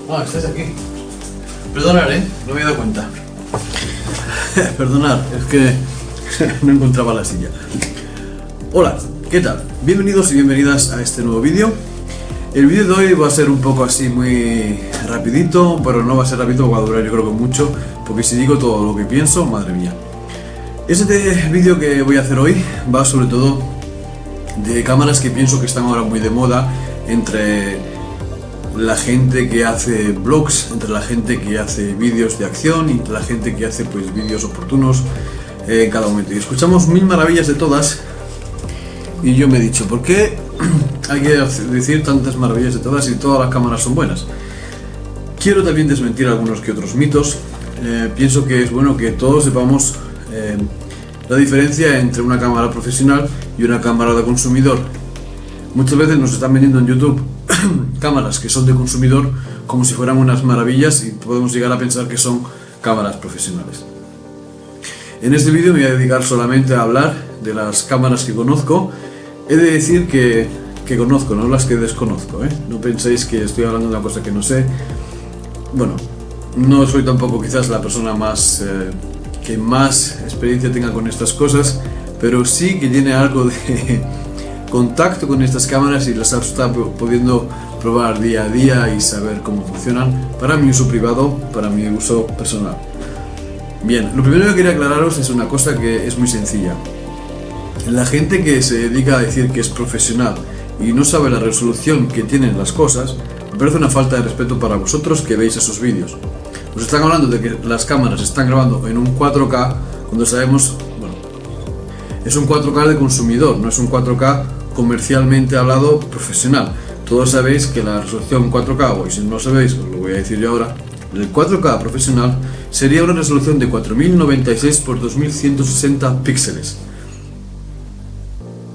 Ah, estás aquí. Perdonad, no me he dado cuenta. Perdonad, es que no encontraba la silla. Hola, ¿qué tal? Bienvenidos y bienvenidas a este nuevo vídeo. El vídeo de hoy va a ser un poco así muy rapidito, pero no va a ser rápido, va a durar yo creo que mucho, porque si digo todo lo que pienso, madre mía. Este vídeo que voy a hacer hoy va sobre todo de cámaras que pienso que están ahora muy de moda entre la gente que hace vlogs, entre la gente que hace vídeos de acción y entre la gente que hace pues vídeos oportunos en cada momento. Y escuchamos mil maravillas de todas y yo me he dicho, ¿por qué hay que decir tantas maravillas de todas y todas las cámaras son buenas? Quiero también desmentir algunos que otros mitos. Pienso que es bueno que todos sepamos la diferencia entre una cámara profesional y una cámara de consumidor. Muchas veces nos están vendiendo en YouTube cámaras que son de consumidor como si fueran unas maravillas y podemos llegar a pensar que son cámaras profesionales. En este vídeo me voy a dedicar solamente a hablar de las cámaras que conozco. He de decir que conozco, no las que desconozco, No penséis que estoy hablando de una cosa que no sé. Bueno, no soy tampoco quizás la persona que más experiencia tenga con estas cosas, pero sí que tiene algo de contacto con estas cámaras y las está pudiendo probar día a día y saber cómo funcionan para mi uso privado, para mi uso personal. Bien, lo primero que quería aclararos es una cosa que es muy sencilla. La gente que se dedica a decir que es profesional y no sabe la resolución que tienen las cosas, me parece una falta de respeto para vosotros que veis esos vídeos. Os están hablando de que las cámaras están grabando en un 4K cuando sabemos, bueno, es un 4K de consumidor, no es un 4K comercialmente hablado profesional. Todos sabéis que la resolución 4K, o si no lo sabéis, os lo voy a decir yo ahora, el 4K profesional sería una resolución de 4096 x 2160 píxeles.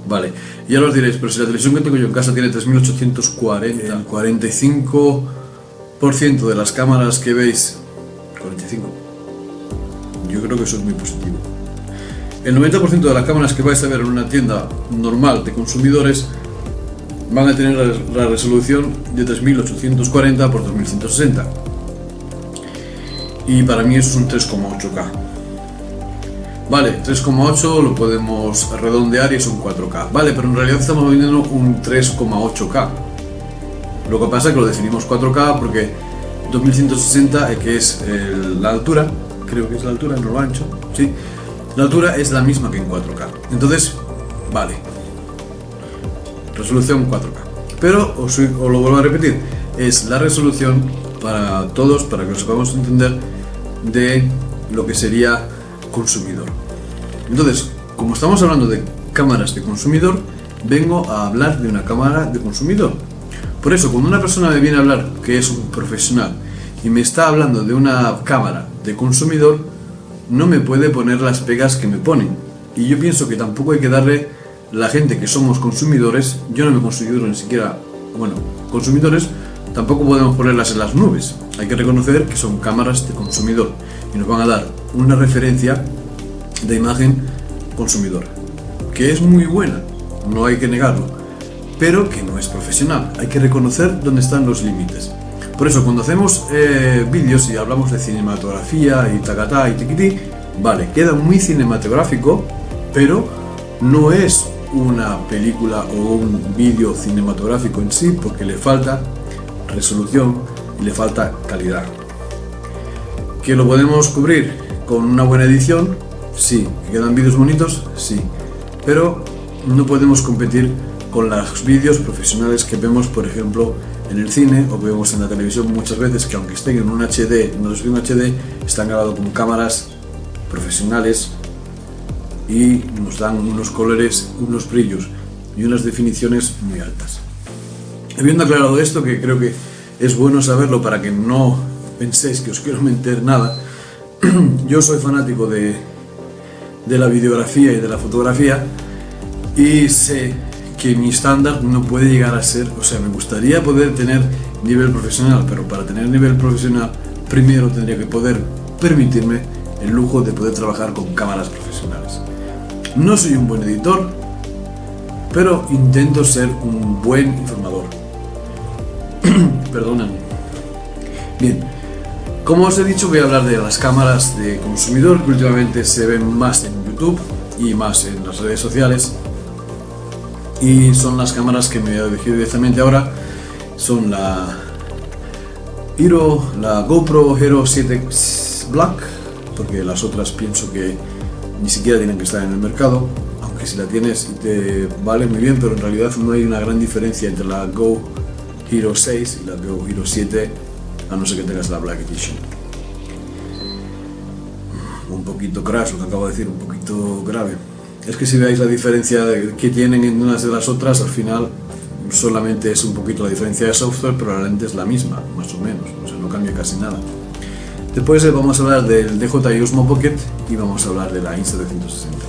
Vale, y ahora os diréis, pero si la televisión que tengo yo en casa tiene 3840, el 45% de las cámaras que veis, 45, yo creo que eso es muy positivo. El 90% de las cámaras que vais a ver en una tienda normal de consumidores van a tener la resolución de 3840 x 2160. Y para mí eso es un 3,8K. Vale, 3,8 lo podemos redondear y es un 4K. Vale, pero en realidad estamos viendo un 3,8K. Lo que pasa es que lo definimos 4K porque 2160, que es la altura, creo que es la altura, no lo ancho, sí. La altura es la misma que en 4K. Entonces, vale. Resolución 4K. Pero, os lo vuelvo a repetir, es la resolución para todos, para que lo sepamos entender, de lo que sería consumidor. Entonces, como estamos hablando de cámaras de consumidor, vengo a hablar de una cámara de consumidor. Por eso, cuando una persona me viene a hablar que es un profesional y me está hablando de una cámara de consumidor, no me puede poner las pegas que me ponen. Y yo pienso que tampoco hay que darle la gente que somos consumidores, yo no me considero ni siquiera, bueno, consumidores, tampoco podemos ponerlas en las nubes. Hay que reconocer que son cámaras de consumidor y nos van a dar una referencia de imagen consumidor, que es muy buena, no hay que negarlo, pero que no es profesional. Hay que reconocer dónde están los límites. Por eso cuando hacemos vídeos y hablamos de cinematografía y tacatá y tiquití, vale, queda muy cinematográfico, pero no es una película o un vídeo cinematográfico en sí, porque le falta resolución y le falta calidad. ¿Que lo podemos cubrir con una buena edición? Sí. ¿Que quedan vídeos bonitos? Sí. Pero no podemos competir con los vídeos profesionales que vemos, por ejemplo, en el cine o vemos en la televisión muchas veces, que aunque estén en un HD, no es un HD, están grabados con cámaras profesionales y nos dan unos colores, unos brillos y unas definiciones muy altas. Habiendo aclarado esto, que creo que es bueno saberlo para que no penséis que os quiero mentir nada, yo soy fanático de la videografía y de la fotografía y sé que mi estándar no puede llegar a ser, o sea, me gustaría poder tener nivel profesional, pero para tener nivel profesional primero tendría que poder permitirme el lujo de poder trabajar con cámaras profesionales. No soy un buen editor, pero intento ser un buen informador. Perdóname. Bien, como os he dicho, voy a hablar de las cámaras de consumidor que últimamente se ven más en YouTube y más en las redes sociales, y son las cámaras que me voy a dirigir directamente ahora. Son la GoPro Hero 7 Black, porque las otras pienso que ni siquiera tienen que estar en el mercado, aunque si la tienes te vale muy bien, pero en realidad no hay una gran diferencia entre la Go Hero 6 y la Go Hero 7, a no ser que tengas la Black Edition. Un poquito crash lo que acabo de decir, un poquito grave. Es que si veis la diferencia que tienen en unas de las otras, al final solamente es un poquito la diferencia de software, pero la lente es la misma, más o menos, o sea, no cambia casi nada. Después vamos a hablar del DJI Osmo Pocket y vamos a hablar de la Insta360.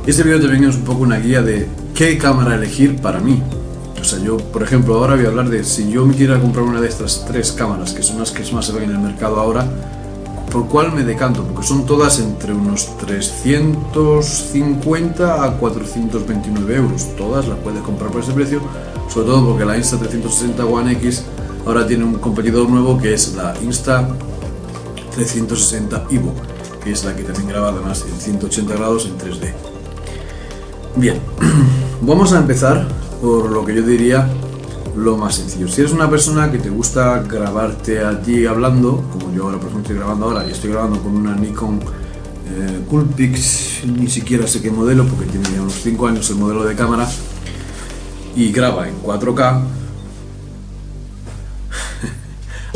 Este vídeo también es un poco una guía de qué cámara elegir para mí. O sea, yo, por ejemplo, ahora voy a hablar de si yo me quiera comprar una de estas tres cámaras, que son las que más se ven en el mercado ahora, por cuál me decanto, porque son todas entre unos 350 a 429 euros. Todas las puedes comprar por ese precio, sobre todo porque la Insta360 One X ahora tiene un competidor nuevo que es la Insta360 Evo, que es la que también graba además en 180 grados en 3D. Bien, vamos a empezar por lo que yo diría lo más sencillo. Si eres una persona que te gusta grabarte a ti hablando, como yo ahora por ejemplo estoy grabando ahora, y estoy grabando con una Nikon Coolpix, ni siquiera sé qué modelo porque tiene ya unos 5 años el modelo de cámara, y graba en 4K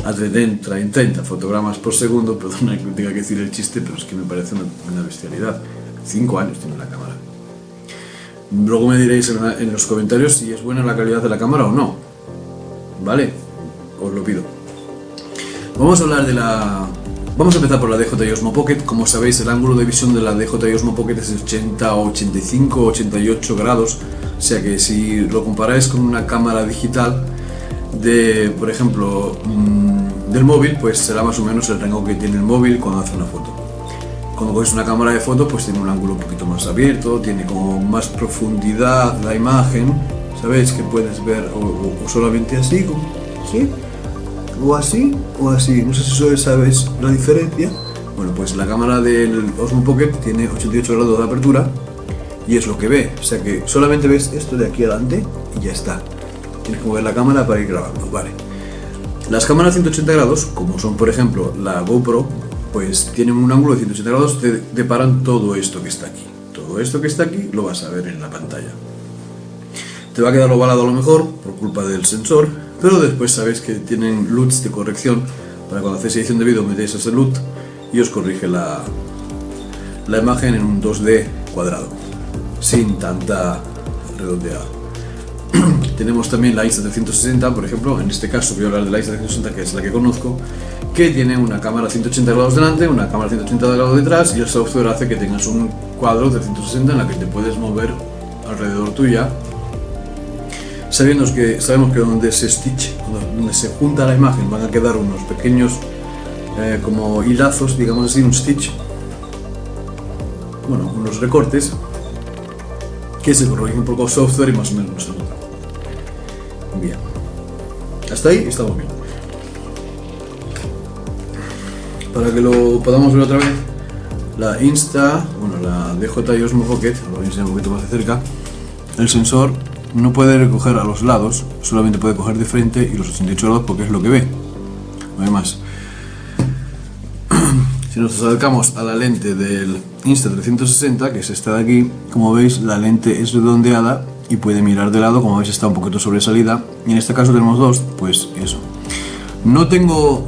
a 30 fotogramas por segundo. Perdona que tenga que decir el chiste, pero es que me parece una bestialidad. 5 años tiene la cámara. Luego me diréis en los comentarios si es buena la calidad de la cámara o no. ¿Vale? Os lo pido. Vamos a hablar Vamos a empezar por la DJI Osmo Pocket. Como sabéis, el ángulo de visión de la DJI Osmo Pocket es de 80, 85, 88 grados. O sea que si lo comparáis con una cámara digital por ejemplo, del móvil, pues será más o menos el rango que tiene el móvil cuando hace una foto. Cuando coges una cámara de foto, pues tiene un ángulo un poquito más abierto, tiene como más profundidad la imagen, ¿sabéis? Que puedes ver o solamente así, como, ¿sí? O así, no sé si sabéis la diferencia. Bueno, pues la cámara del Osmo Pocket tiene 88 grados de apertura y es lo que ve, o sea que solamente ves esto de aquí adelante y ya está. Tienes que mover la cámara para ir grabando, vale. Las cámaras 180 grados, como son por ejemplo la GoPro, pues tienen un ángulo de 180 grados, te deparan todo esto que está aquí. Todo esto que está aquí lo vas a ver en la pantalla. Te va a quedar ovalado a lo mejor por culpa del sensor, pero después sabéis que tienen LUTs de corrección para cuando hacéis edición de vídeo metéis ese LUT y os corrige la imagen en un 2D cuadrado, sin tanta redondeada. Tenemos también la Insta360, por ejemplo. En este caso voy a hablar de la Insta360, que es la que conozco, que tiene una cámara 180 grados delante, una cámara 180 grados detrás, y el software hace que tengas un cuadro de 160 en la que te puedes mover alrededor tuya, sabemos que donde se junta la imagen van a quedar unos pequeños como hilazos, digamos así, un stitch, bueno, unos recortes que se corrigen por el software y más o menos no se nota. Bien, hasta ahí estamos bien. Para que lo podamos ver otra vez, la DJI Osmo Pocket, lo voy a enseñar un poquito más de cerca. El sensor no puede recoger a los lados, solamente puede coger de frente y los 88 grados porque es lo que ve, no hay más. Si nos acercamos a la lente del Insta360, que es esta de aquí, como veis la lente es redondeada y puede mirar de lado, como veis está un poquito sobresalida, y en este caso tenemos dos, pues eso. No tengo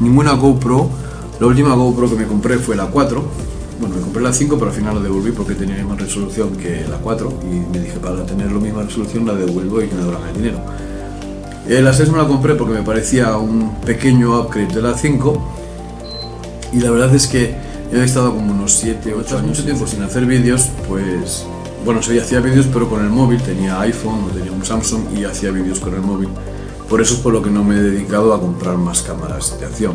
ninguna GoPro. La última GoPro que me compré fue la 4. Bueno, me compré la 5, pero al final la devolví porque tenía más resolución que la 4 y me dije, para tener la misma resolución la devuelvo y que me devuelvan el dinero. La 6 no la compré porque me parecía un pequeño upgrade de la 5, y la verdad es que he estado como unos 7, 8 años, mucho tiempo sin hacer vídeos, pues bueno, sí, hacía vídeos pero con el móvil, tenía iPhone o tenía un Samsung y hacía vídeos con el móvil. Por eso es por lo que no me he dedicado a comprar más cámaras de acción.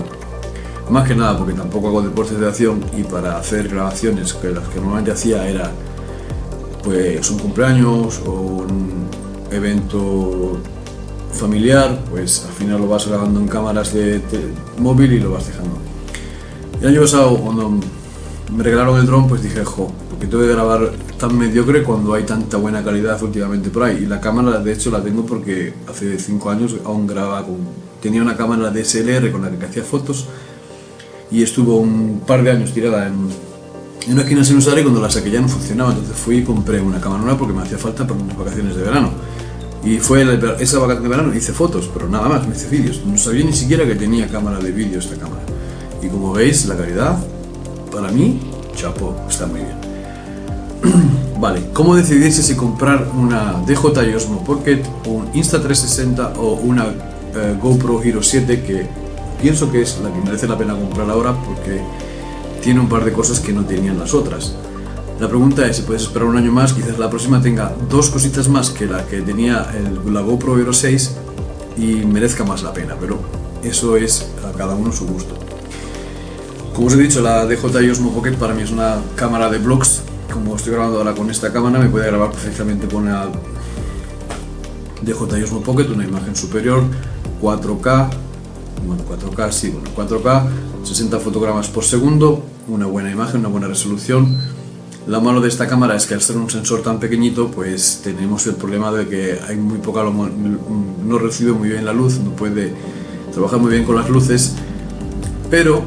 Más que nada porque tampoco hago deportes de acción, y para hacer grabaciones, que las que normalmente hacía era pues un cumpleaños o un evento familiar, pues al final lo vas grabando en cámaras de móvil y lo vas dejando. El año pasado, cuando me regalaron el dron, pues dije, jo, porque tengo que grabar tan mediocre cuando hay tanta buena calidad últimamente por ahí. Y la cámara, de hecho, la tengo porque hace 5 años aún grababa tenía una cámara DSLR con la que hacía fotos y estuvo un par de años tirada en una esquina sin usar, y cuando la saqué ya no funcionaba. Entonces fui y compré una cámara nueva porque me hacía falta para unas vacaciones de verano. Y fue esa vacación de verano, hice fotos, pero nada más, me hice vídeos. No sabía ni siquiera que tenía cámara de vídeo esta cámara. Y como veis, la calidad, para mí, chapo, está muy bien. Vale, ¿cómo decidirse si comprar una DJI Osmo Pocket, un Insta360 o una GoPro Hero 7, que pienso que es la que merece la pena comprar ahora porque tiene un par de cosas que no tenían las otras? La pregunta es si puedes esperar un año más, quizás la próxima tenga 2 cositas más que la que tenía la GoPro Hero 6 y merezca más la pena, pero eso es a cada uno su gusto. Como os he dicho, la DJI Osmo Pocket para mí es una cámara de vlogs. Como estoy grabando ahora con esta cámara, me puede grabar perfectamente con la DJI Osmo Pocket, una imagen superior, 4K, bueno, 4K, sí, bueno, 4K, 60 fotogramas por segundo, una buena imagen, una buena resolución. Lo malo de esta cámara es que al ser un sensor tan pequeñito, pues tenemos el problema de que hay muy poca, no recibe muy bien la luz, no puede trabajar muy bien con las luces, pero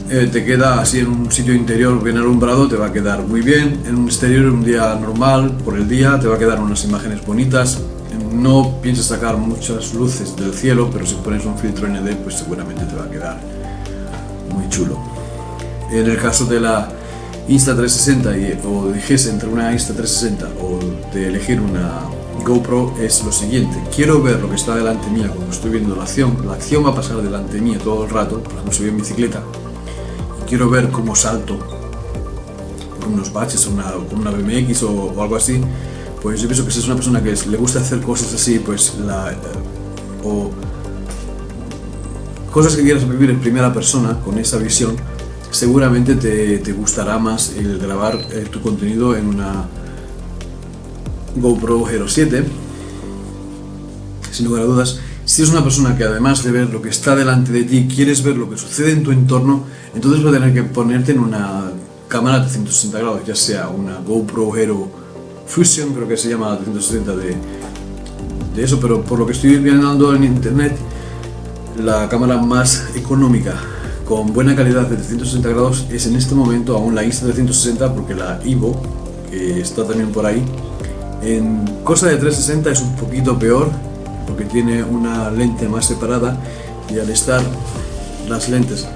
te queda así en un sitio interior bien alumbrado, te va a quedar muy bien. En un exterior, un día normal, por el día, te va a quedar unas imágenes bonitas. No pienses sacar muchas luces del cielo, pero si pones un filtro ND, pues seguramente te va a quedar muy chulo. En el caso de la Insta360 o dijese entre una Insta360 o de elegir una GoPro, es lo siguiente: quiero ver lo que está delante mía cuando estoy viendo la acción va a pasar delante mía todo el rato, por ejemplo si voy en bicicleta y quiero ver cómo salto por unos baches con una BMX o algo así, pues yo pienso que si es una persona que le gusta hacer cosas así, pues o cosas que quieras vivir en primera persona con esa visión, seguramente te gustará más el grabar tu contenido en una GoPro Hero 7, sin lugar a dudas. Si es una persona que además de ver lo que está delante de ti, quieres ver lo que sucede en tu entorno, entonces va a tener que ponerte en una cámara de 360 grados, ya sea una GoPro Hero Fusion, creo que se llama la 360 de eso, pero por lo que estoy viendo en internet, la cámara más económica con buena calidad de 360 grados es en este momento aún la Insta360, porque la Evo, que está también por ahí, en cosa de 360 es un poquito peor porque tiene una lente más separada, y al estar las lentes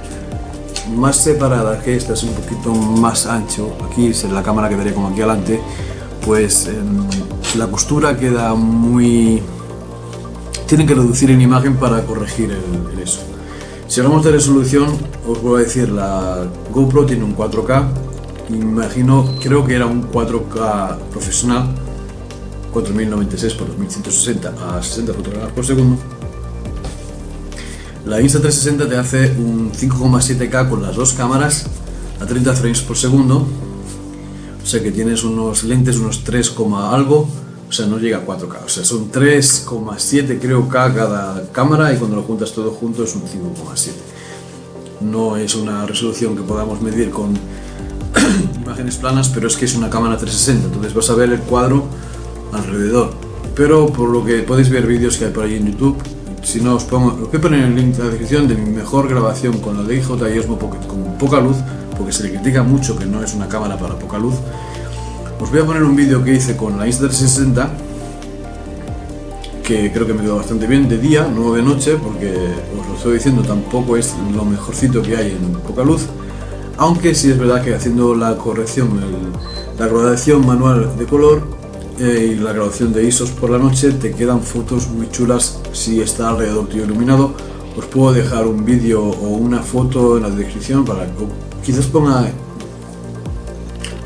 más separadas que esta, es un poquito más ancho, aquí la cámara quedaría como aquí adelante, pues la costura queda muy... tienen que reducir en imagen para corregir eso. Si hablamos de resolución, os voy a decir, la GoPro tiene un 4K, creo que era un 4K profesional, 4096 por 2160 a 60 fotogramas por segundo. La Insta360 te hace un 5,7K con las dos cámaras a 30 frames por segundo, o sea que tienes unos lentes, unos 3, algo, o sea, no llega a 4K, o sea, son 3,7 creo K cada cámara, y cuando lo juntas todo junto es un 5,7. No es una resolución que podamos medir con imágenes planas, pero es que es una cámara 360, entonces vas a ver el cuadro alrededor. Pero por lo que podéis ver vídeos que hay por ahí en YouTube, si no os voy a poner el link en la descripción de mi mejor grabación con la DJI Osmo Pocket con poca luz, porque se le critica mucho que no es una cámara para poca luz. Os voy a poner un vídeo que hice con la Insta360, que creo que me quedó bastante bien, de día, no de noche, porque os lo estoy diciendo, tampoco es lo mejorcito que hay en poca luz, aunque sí es verdad que haciendo la corrección, la gradación manual de color y la grabación de ISOs por la noche, te quedan fotos muy chulas si está alrededor tuyo iluminado. Os puedo dejar un vídeo o una foto en la descripción para que quizás ponga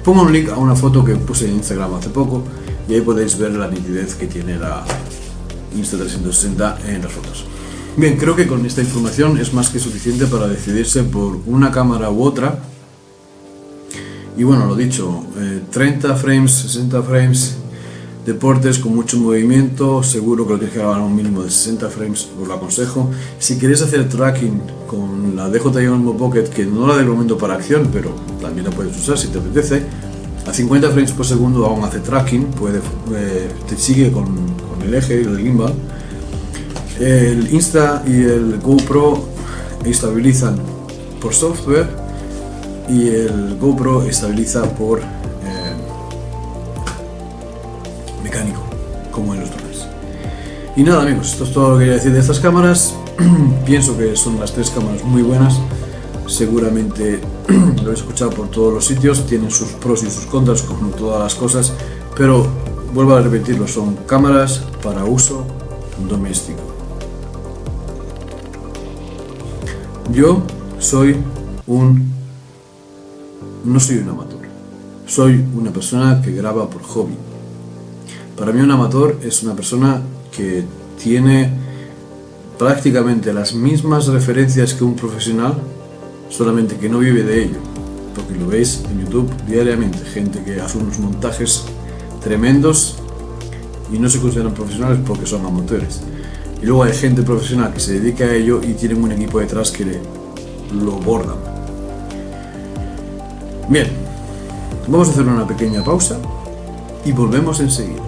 un link a una foto que puse en Instagram hace poco, y ahí podéis ver la nitidez que tiene la Insta360 en las fotos. Bien, creo que con esta información es más que suficiente para decidirse por una cámara u otra. Y bueno, lo dicho, 30 frames, 60 frames, deportes con mucho movimiento, seguro que lo tienes que grabar a un mínimo de 60 frames, os lo aconsejo. Si queréis hacer tracking con la DJI Osmo Pocket, que no la de momento para acción, pero también la puedes usar si te apetece, a 50 frames por segundo aún hace tracking, te sigue con el eje y el gimbal. El Insta y el GoPro estabilizan por software y el GoPro estabiliza por mecánico, como en los drones. Y nada, amigos, esto es todo lo que quería decir de estas cámaras. Pienso que son las tres cámaras muy buenas. Seguramente lo he escuchado por todos los sitios, tienen sus pros y sus contras como todas las cosas, pero vuelvo a repetirlo, son cámaras para uso doméstico. Yo no soy un amateur, soy una persona que graba por hobby. Para mí un amateur es una persona que tiene prácticamente las mismas referencias que un profesional, solamente que no vive de ello, porque lo veis en YouTube diariamente, gente que hace unos montajes tremendos y no se consideran profesionales porque son amateurs. Y luego hay gente profesional que se dedica a ello y tienen un equipo detrás que lo bordan. Bien, vamos a hacer una pequeña pausa y volvemos enseguida.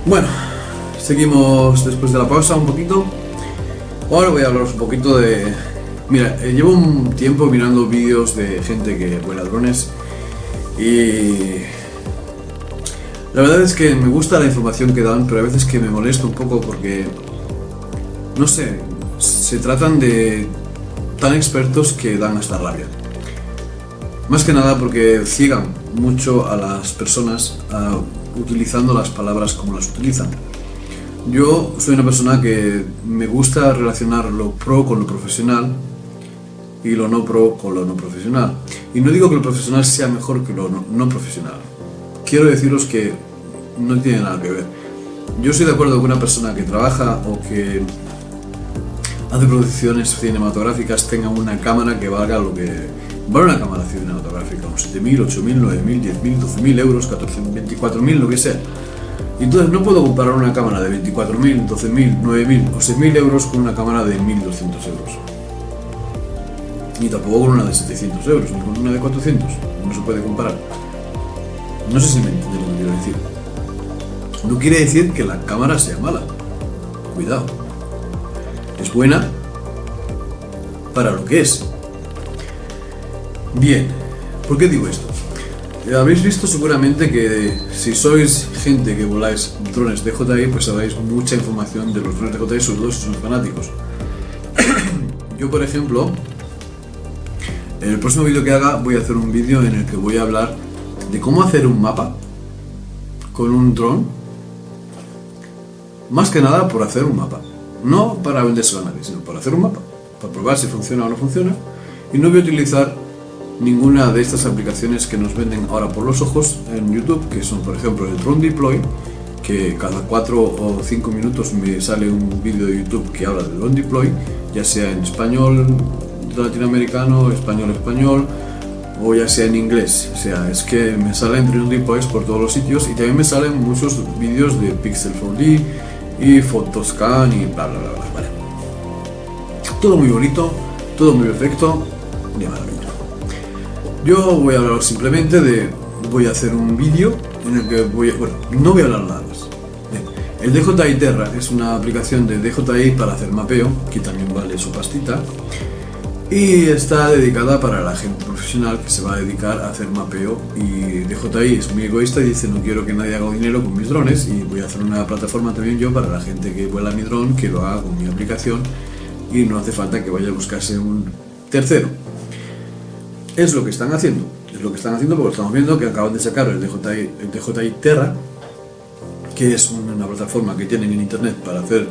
Bueno, seguimos después de la pausa un poquito. Ahora voy a hablaros un poquito de... Mira, llevo un tiempo mirando vídeos de gente que vuela drones y... La verdad es que me gusta la información que dan, pero a veces que me molesta un poco porque... No sé, se tratan de tan expertos que dan hasta rabia. Más que nada porque ciegan mucho a las personas utilizando las palabras como las utilizan. Yo soy una persona que me gusta relacionar lo pro con lo profesional y lo no pro con lo no profesional. Y no digo que lo profesional sea mejor que lo no profesional. Quiero deciros que no tiene nada que ver. Yo estoy de acuerdo con una persona que trabaja o que hace producciones cinematográficas tenga una cámara que valga lo que vale una cámara cinematográfica, unos 7.000, 8.000, 9.000, 10.000, 12.000 euros, 14.000, 24.000, lo que sea. Y entonces no puedo comparar una cámara de 24.000, 12.000, 9.000 o 6.000 euros con una cámara de 1.200 euros. Ni tampoco con una de 700 euros, ni con una de 400. No se puede comparar. No sé si me entiende lo que quiero decir. No quiere decir que la cámara sea mala. Cuidado. Es buena para lo que es. Bien, ¿por qué digo esto? Habréis visto seguramente que si sois gente que voláis drones DJI, pues sabéis mucha información de los drones DJI, sobre todo si sois fanáticos. Yo, por ejemplo, en el próximo vídeo que haga voy a hacer un vídeo en el que voy a hablar de cómo hacer un mapa con un dron, más que nada por hacer un mapa, no para venderse a nadie, sino para hacer un mapa, para probar si funciona o no funciona. Y no voy a utilizar ninguna de estas aplicaciones que nos venden ahora por los ojos en YouTube, que son por ejemplo el Drone Deploy, que cada 4 o 5 minutos me sale un vídeo de YouTube que habla del Drone Deploy, ya sea en español latinoamericano, español, o ya sea en inglés. O sea, es que me salen Drone Deploys por todos los sitios y también me salen muchos vídeos de Pixel 4D y Photoscan y bla bla bla, vale. Todo muy bonito, todo muy perfecto, de maravilla. Yo voy a hablar simplemente voy a hacer un vídeo en el que no voy a hablar nada más. Bien. El DJI Terra es una aplicación de DJI para hacer mapeo, que también vale su pastita, y está dedicada para la gente profesional que se va a dedicar a hacer mapeo. Y DJI es muy egoísta y dice: no quiero que nadie haga dinero con mis drones, y voy a hacer una plataforma también yo para la gente que vuela mi dron, que lo haga con mi aplicación y no hace falta que vaya a buscarse un tercero. Es lo que están haciendo, porque estamos viendo que acaban de sacar el DJI Terra, que es una plataforma que tienen en internet para hacer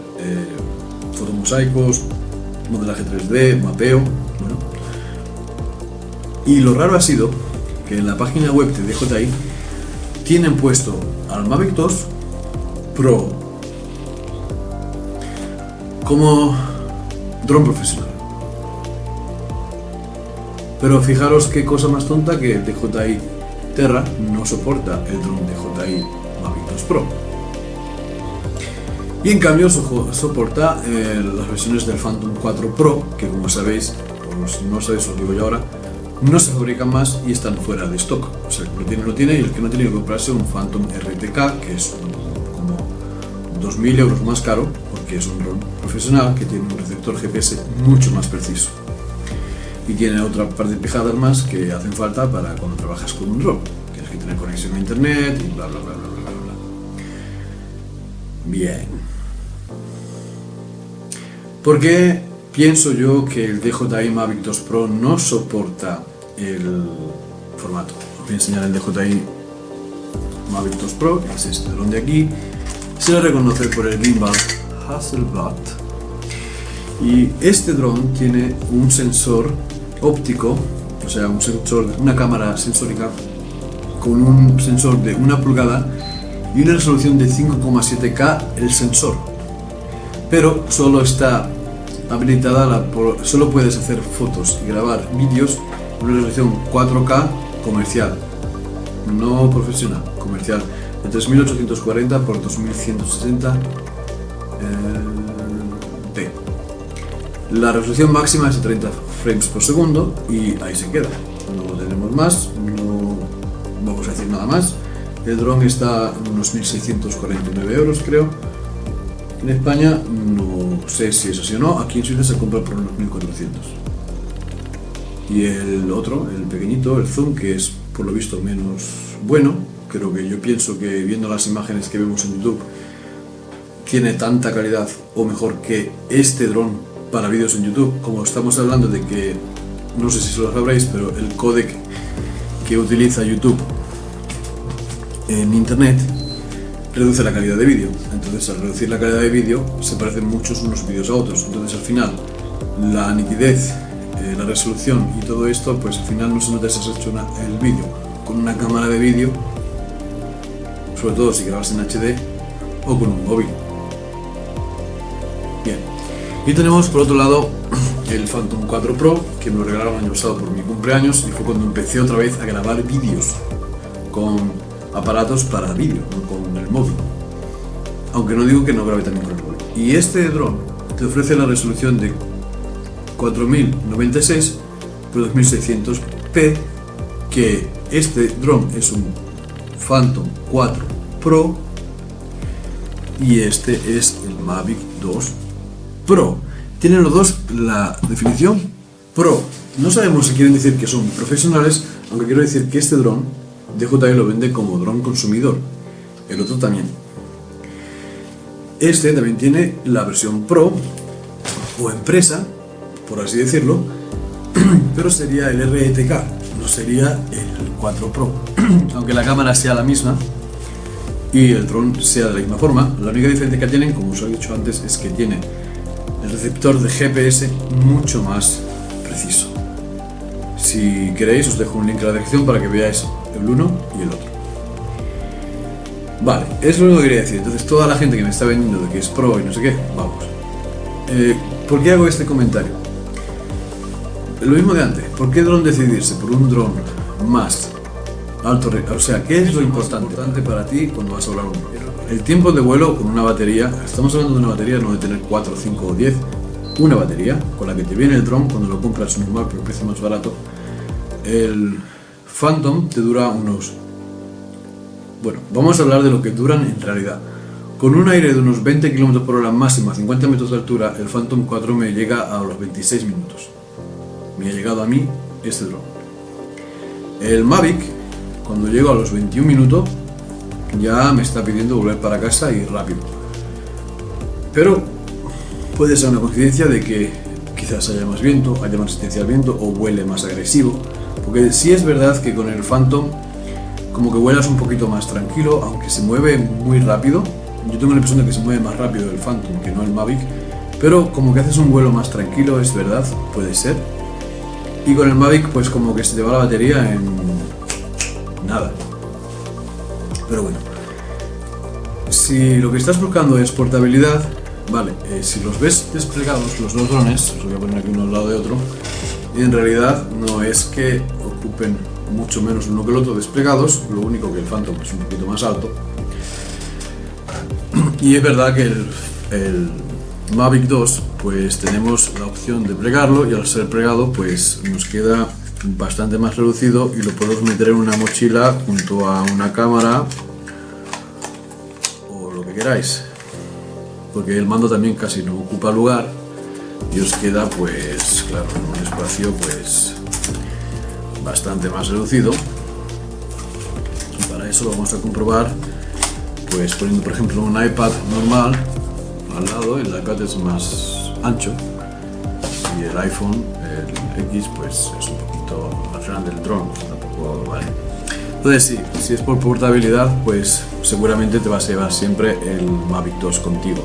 fotomosaicos, modelaje 3D, mapeo, bueno. Y lo raro ha sido que en la página web de DJI tienen puesto al Mavic 2 Pro como dron profesional. Pero fijaros qué cosa más tonta, que DJI Terra no soporta el dron DJI Mavic 2 Pro. Y en cambio soporta las versiones del Phantom 4 Pro, que como sabéis, o si no sabéis os digo yo ahora, no se fabrican más y están fuera de stock. O sea, el que lo tiene, y el que no tiene que comprarse un Phantom RTK, que es como 2.000 euros más caro, porque es un dron profesional que tiene un receptor GPS mucho más preciso. Y tiene otra par de pijadas más que hacen falta para cuando trabajas con un dron. Tienes que tener conexión a internet y bla bla bla bla bla bla. Bien. ¿Por qué pienso yo que el DJI Mavic 2 Pro no soporta el formato? Os voy a enseñar el DJI Mavic 2 Pro, que es este dron de aquí. Se le reconoce por el gimbal Hasselblad. Y este dron tiene un sensor óptico, o sea, una cámara sensórica con un sensor de 1 pulgada y una resolución de 5,7K el sensor. Pero solo está habilitada, solo puedes hacer fotos y grabar vídeos en una resolución 4K comercial, no profesional, comercial, de 3840 por 2160 p. La resolución máxima es de 30 frames por segundo y ahí se queda. No tenemos más, no vamos a decir nada más. El dron está en unos 1.649 euros, creo. En España no sé si es así o no, aquí en Suiza se compra por unos 1.400. Y el otro, el pequeñito, el Zoom, que es por lo visto menos bueno, creo que yo pienso que viendo las imágenes que vemos en YouTube tiene tanta calidad o mejor que este dron para vídeos en YouTube. Como estamos hablando de que, no sé si lo sabréis, pero el códec que utiliza YouTube en internet reduce la calidad de vídeo. Entonces, al reducir la calidad de vídeo se parecen muchos unos vídeos a otros. Entonces, al final, la nitidez, la resolución y todo esto, pues al final no se nota si has hecho el vídeo con una cámara de vídeo, sobre todo si grabas en HD, o con un móvil. Bien. Y tenemos por otro lado el Phantom 4 Pro, que me lo regalaron el año pasado por mi cumpleaños, y fue cuando empecé otra vez a grabar vídeos con aparatos para vídeo, no con el móvil. Aunque no digo que no grabe también con el móvil. Y este dron te ofrece la resolución de 4096 por 2600p, que este dron es un Phantom 4 Pro y este es el Mavic 2 Pro. Tienen los dos la definición Pro. No sabemos si quieren decir que son profesionales, aunque quiero decir que este dron DJI lo vende como dron consumidor, el otro también. Este también tiene la versión Pro o empresa, por así decirlo, pero sería el RTK, no sería el 4 Pro, aunque la cámara sea la misma y el dron sea de la misma forma. La única diferencia que tienen, como os he dicho antes, es que tiene el receptor de GPS mucho más preciso. Si queréis os dejo un link en la descripción para que veáis el uno y el otro. Vale, es lo único que quería decir. Entonces, toda la gente que me está vendiendo de que es pro y no sé qué, vamos. ¿Por qué hago este comentario? Lo mismo de antes. ¿Por qué dron decidirse por un dron más alto? O sea, ¿qué es lo importante para ti cuando vas a volar un dron? El tiempo de vuelo con una batería. Estamos hablando de una batería, no de tener 4, 5 o 10. Una batería con la que te viene el dron cuando lo compras normal por el precio más barato. El Phantom te dura unos... Bueno, vamos a hablar de lo que duran en realidad. Con un aire de unos 20 km por hora máxima, 50 metros de altura, el Phantom 4 me llega a los 26 minutos. Me ha llegado a mí este dron. El Mavic, cuando llego a los 21 minutos, ya me está pidiendo volver para casa y rápido. Pero puede ser una coincidencia de que quizás haya más viento, haya más resistencia al viento o vuele más agresivo. Porque sí es verdad que con el Phantom como que vuelas un poquito más tranquilo, aunque se mueve muy rápido. Yo tengo la impresión de que se mueve más rápido el Phantom que no el Mavic, pero como que haces un vuelo más tranquilo, es verdad, puede ser. Y con el Mavic pues como que se te va la batería en nada. Pero bueno, si lo que estás buscando es portabilidad, vale, si los ves desplegados los dos drones, os voy a poner aquí uno al lado de otro, y en realidad no es que ocupen mucho menos uno que el otro desplegados, lo único que el Phantom es un poquito más alto. Y es verdad que el Mavic 2 pues tenemos la opción de plegarlo, y al ser plegado pues nos queda bastante más reducido y lo podemos meter en una mochila junto a una cámara o lo que queráis, porque el mando también casi no ocupa lugar y os queda pues claro un espacio pues bastante más reducido. Y para eso lo vamos a comprobar pues poniendo por ejemplo un iPad normal al lado. El iPad es más ancho y el iPhone, el X, pues es un poquito más grande, el dron tampoco vale. Entonces si es por portabilidad, pues seguramente te vas a llevar siempre el Mavic 2 contigo.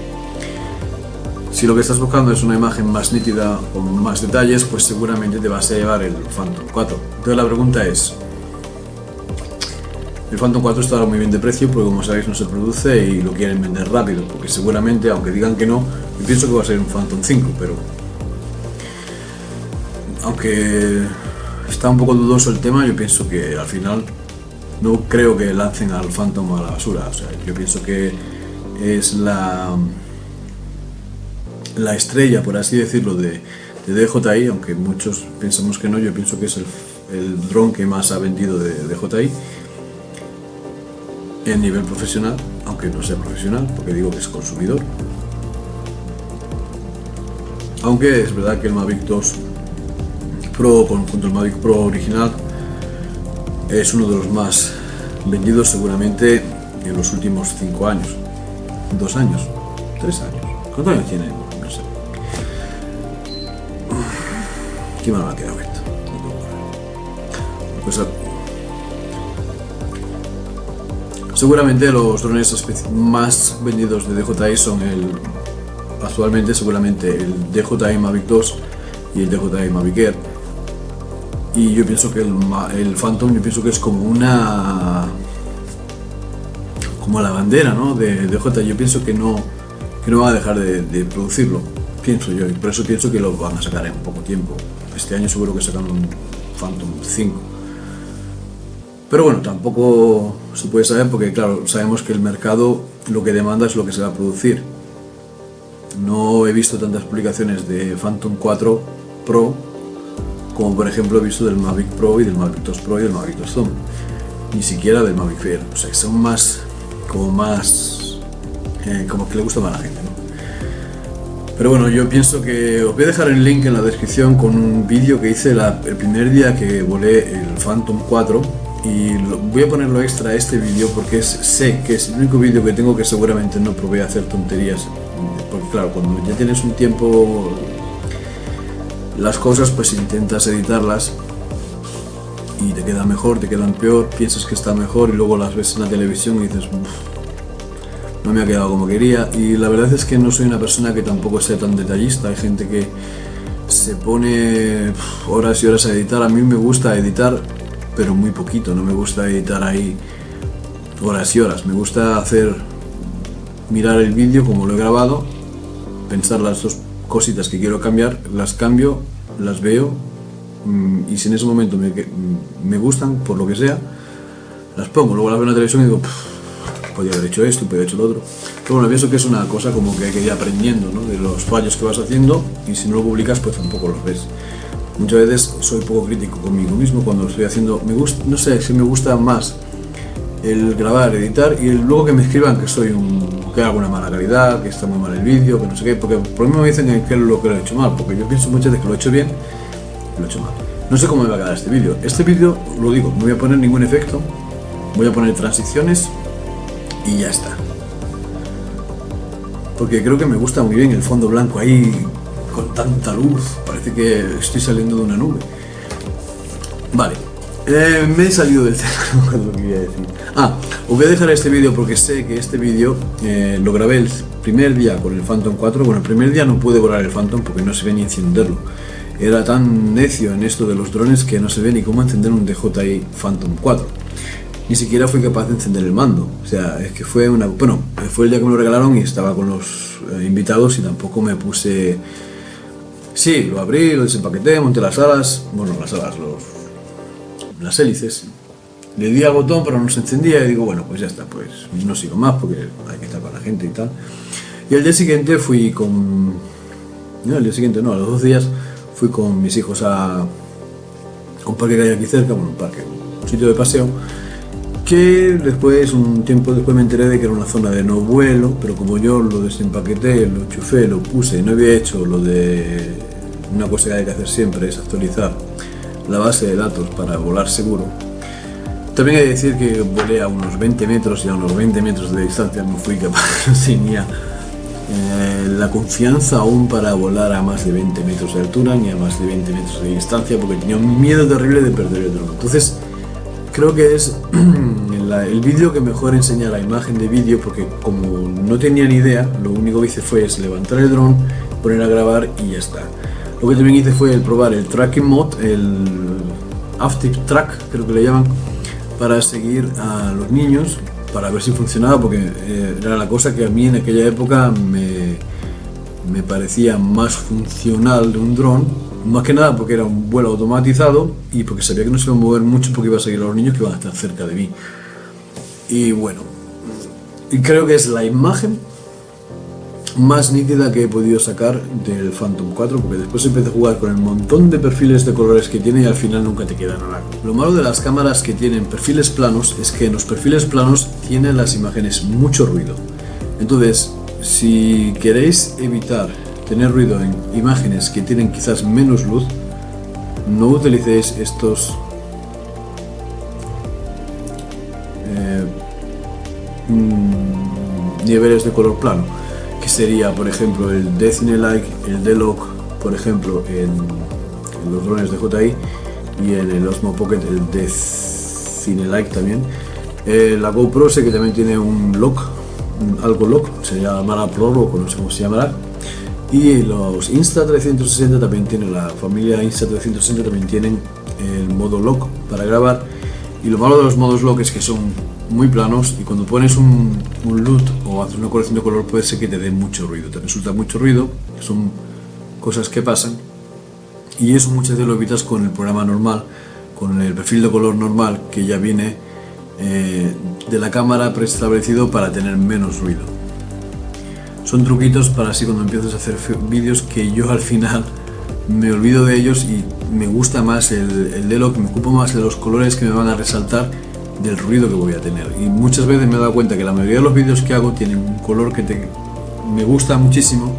Si lo que estás buscando es una imagen más nítida, con más detalles, pues seguramente te vas a llevar el Phantom 4. Entonces la pregunta es, el Phantom 4 está muy bien de precio porque como sabéis no se produce y lo quieren vender rápido, porque seguramente, aunque digan que no, yo pienso que va a ser un Phantom 5, pero aunque está un poco dudoso el tema, yo pienso que al final no creo que lancen al Phantom a la basura. O sea, yo pienso que es la estrella, por así decirlo, de DJI, aunque muchos pensamos que no. Yo pienso que es el dron que más ha vendido de DJI en nivel profesional, aunque no sea profesional, porque digo que es consumidor. Aunque es verdad que el Mavic 2 Pro junto al Mavic Pro original es uno de los más vendidos seguramente en los últimos 5 años, 2 años, 3 años. ¿Cuántos años tiene? No sé. ¿Qué mal me ha quedado esto? Pues seguramente los drones más vendidos de DJI son actualmente seguramente el DJI Mavic 2 y el DJI Mavic Air. Y yo pienso que el Phantom, yo pienso que es como la bandera, ¿no?, de DJI. Yo pienso que no va a dejar de producirlo, pienso yo, y por eso pienso que lo van a sacar en poco tiempo. Este año seguro que sacan un Phantom 5. Pero bueno, tampoco se puede saber porque claro, sabemos que el mercado lo que demanda es lo que se va a producir. No he visto tantas publicaciones de Phantom 4 Pro como por ejemplo he visto del Mavic Pro y del Mavic 2 Pro y del Mavic 2 Zoom. Ni siquiera del Mavic Air. O sea, que son como que le gusta más a la gente, ¿no? Pero bueno, yo pienso que os voy a dejar el link en la descripción con un vídeo que hice el primer día que volé el Phantom 4. Y voy a ponerlo extra a este vídeo porque sé que es el único vídeo que tengo que seguramente no probé a hacer tonterías. Porque claro, cuando ya tienes un tiempo las cosas, pues intentas editarlas y te queda mejor, te quedan peor, piensas que está mejor y luego las ves en la televisión y dices no me ha quedado como quería. Y la verdad es que no soy una persona que tampoco sea tan detallista. Hay gente que se pone horas y horas a editar. A mí me gusta editar, pero muy poquito, no me gusta editar ahí horas y horas. Me gusta mirar el vídeo como lo he grabado, pensar las dos cositas que quiero cambiar, las cambio, las veo, y si en ese momento me gustan, por lo que sea, las pongo. Luego las veo en la televisión y digo, podría haber hecho esto, podría haber hecho lo otro. Pero bueno, pienso que es una cosa como que hay que ir aprendiendo, ¿no?, de los fallos que vas haciendo, y si no lo publicas, pues tampoco los ves. Muchas veces soy poco crítico conmigo mismo cuando lo estoy haciendo. No sé si me gusta más el grabar, editar y luego que me escriban que hago una mala calidad, que está muy mal el vídeo, que no sé qué, porque por mí me dicen que es lo que lo he hecho mal, porque yo pienso muchas veces que lo he hecho bien y lo he hecho mal. No sé cómo me va a quedar este vídeo. Este vídeo, lo digo, no voy a poner ningún efecto, voy a poner transiciones y ya está. Porque creo que me gusta muy bien el fondo blanco ahí, con tanta luz, parece que estoy saliendo de una nube. Vale, me he salido del tema, no me acuerdo lo que quería decir. Os voy a dejar este vídeo porque sé que este vídeo lo grabé el primer día con el Phantom 4. Bueno, el primer día no pude volar el Phantom porque no se ve ni encenderlo. Era tan necio en esto de los drones que no se ve ni cómo encender un DJI Phantom 4. Ni siquiera fui capaz de encender el mando. O sea, es que fue fue el día que me lo regalaron y estaba con los invitados y tampoco me puse. Sí, lo abrí, lo desempaqueté, monté las alas, las hélices. Le di al botón pero no se encendía y digo, bueno, pues ya está, pues no sigo más porque hay que estar con la gente y tal. Y al día siguiente fui con... No, al día siguiente no, a los 2 días fui con mis hijos a un parque que hay aquí cerca, bueno, un sitio de paseo, que después, un tiempo después me enteré de que era una zona de no vuelo, pero como yo lo desempaqueté, lo enchufé, lo puse y no había hecho lo de una cosa que hay que hacer siempre, es actualizar la base de datos para volar seguro. También hay que decir que volé a unos 20 metros y a unos 20 metros de distancia no fui capaz, no tenía la confianza aún para volar a más de 20 metros de altura ni a más de 20 metros de distancia porque tenía un miedo terrible de perder el dron. Entonces creo que es el vídeo que mejor enseña la imagen de vídeo, porque como no tenía ni idea, lo único que hice fue levantar el dron, poner a grabar y ya está. Lo que también hice fue probar el tracking mode, el active track creo que le llaman, para seguir a los niños, para ver si funcionaba, porque era la cosa que a mí en aquella época me parecía más funcional de un dron, más que nada porque era un vuelo automatizado y porque sabía que no se iba a mover mucho porque iba a seguir a los niños que iban a estar cerca de mí. Y bueno, y creo que es la imagen más nítida que he podido sacar del Phantom 4, porque después empecé a jugar con el montón de perfiles de colores que tiene y al final nunca te queda nada. Lo malo de las cámaras que tienen perfiles planos es que en los perfiles planos tienen las imágenes mucho ruido. Entonces, si queréis evitar tener ruido en imágenes que tienen quizás menos luz, no utilicéis estos niveles de color plano, que sería por ejemplo el D-Cinelike, el D-Log, por ejemplo en los drones de JI, y en el Osmo Pocket el D-Cinelike también. La GoPro sé que también tiene un lock, algo lock, se llamará Pro Lock o no sé cómo se llamará. Y los Insta360 también tienen, la familia Insta360 también tienen el modo lock para grabar. Y lo malo de los modos lock es que son muy planos y cuando pones un LUT o haces una corrección de color puede ser que te dé mucho ruido, te resulta mucho ruido, son cosas que pasan y eso muchas veces lo evitas con el programa normal, con el perfil de color normal que ya viene de la cámara preestablecido para tener menos ruido. Son truquitos para así cuando empiezas a hacer vídeos que yo al final me olvido de ellos y me gusta más el D-Log, me ocupo más de los colores que me van a resaltar del ruido que voy a tener. Y muchas veces me he dado cuenta que la mayoría de los vídeos que hago tienen un color que me gusta muchísimo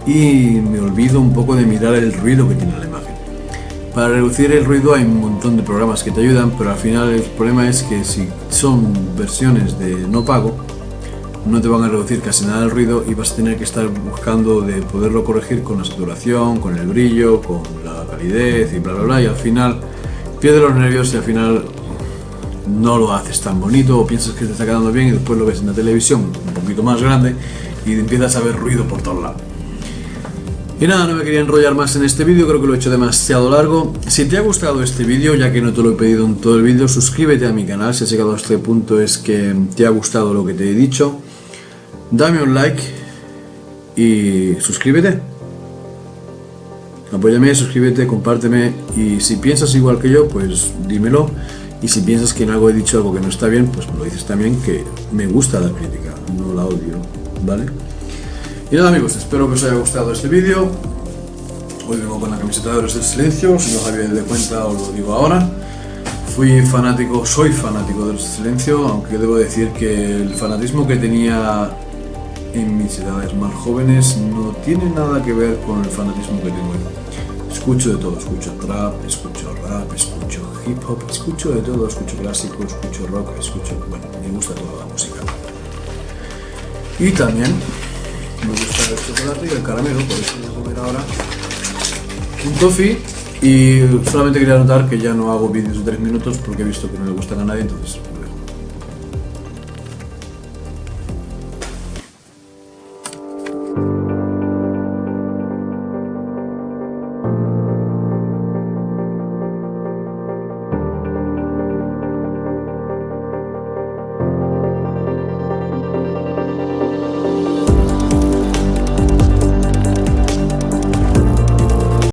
y me olvido un poco de mirar el ruido que tiene la imagen. Para reducir el ruido hay un montón de programas que te ayudan, pero al final el problema es que si son versiones de no pago, no te van a reducir casi nada el ruido y vas a tener que estar buscando de poderlo corregir con la saturación, con el brillo, con la calidez y bla bla bla, y al final pierdes los nervios y al final no lo haces tan bonito o piensas que te está quedando bien y después lo ves en la televisión un poquito más grande y empiezas a ver ruido por todos lados. Y nada, no me quería enrollar más en este vídeo, creo que lo he hecho demasiado largo. Si te ha gustado este vídeo, ya que no te lo he pedido en todo el vídeo, suscríbete a mi canal. Si has llegado a este punto es que te ha gustado lo que te he dicho. Dame un like y suscríbete. Apóyame, suscríbete, compárteme y si piensas igual que yo, pues dímelo. Y si piensas que en algo he dicho algo que no está bien, pues me lo dices también, que me gusta la crítica, no la odio, ¿vale? Y nada amigos, espero que os haya gustado este vídeo. Hoy vengo con la camiseta de Héroes del Silencio, si no os habéis dado cuenta os lo digo ahora. Soy fanático de Héroes del Silencio, aunque debo decir que el fanatismo que tenía en mis edades más jóvenes no tiene nada que ver con el fanatismo que tengo hoy. Escucho de todo, escucho trap, escucho rap, escucho hip hop, escucho de todo, escucho clásico, escucho rock, bueno, me gusta toda la música. Y también me gusta el chocolate y el caramelo, por eso voy a comer ahora un toffee. Y solamente quería notar que ya no hago vídeos de 3 minutos porque he visto que no le gustan a nadie, entonces